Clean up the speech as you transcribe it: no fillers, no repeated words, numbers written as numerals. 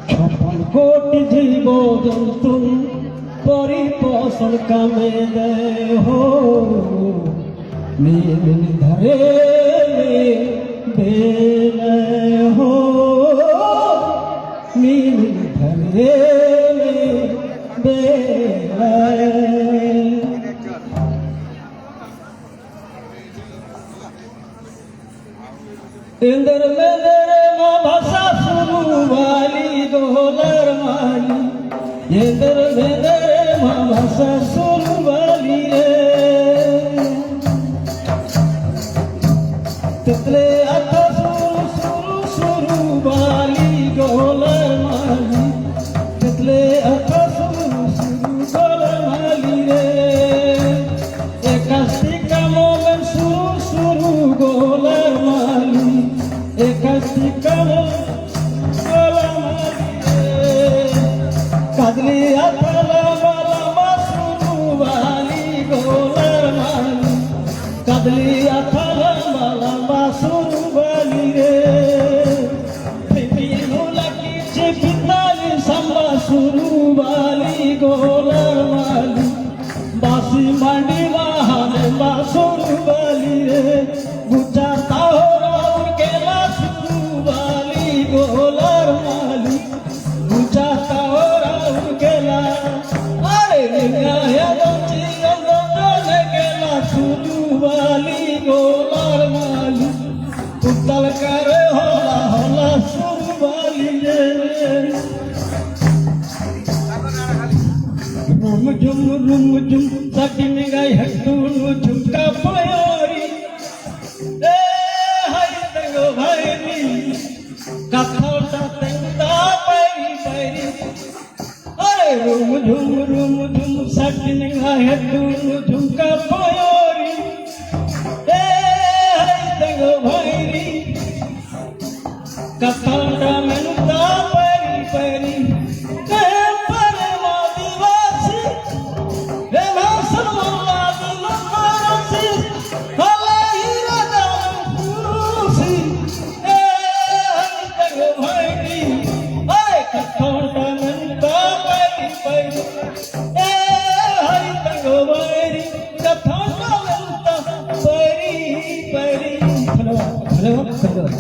छप्पन कोटि जीव जंतु परिपोषण कामे दे हो नील धरे बेले हो नील धरे बेले इंद्र में भाषा सुनु वाली डोलर माली इंद्र में भाषा सुनु वाली तितले आता सुरु सुरु सुरु वाली डोलर माली तितले आता सुरु सुरु डोलर माली रे एकास्ती का मोमेंट सुरु सुरु डोलर माली एकास्ती का कदली अथला बाला सुनु वाली गोलर माली कदली अथला बाला सुनु वाली रे पिपीनु लकी चिपिताली संबा सुनु वाली गोलर माली बासी मंडी वाहने बासुनु वाली रे गुजाता हो राउर के सुनु वाली गोलर माली गुजाता हो वाली गोलर माली उतल कर होला होला सुर वाली रुम झुम सकिन गई हटूनु झुमका पयोरी ए हाय तंगो भाईनी कथौटा तंगता पैरी पैरी अरे रुम झुम सकिन गई हटूनु झुमका पयोरी कथौटा मेनुता परी परी पर आदिवासी रे मुसलमान आदिवासी हले हीरा दासी ए तग भाई ए कथौटा मेनुता परी परी ए हरि तग भाई कथौटा मेनुता परी परी हेलो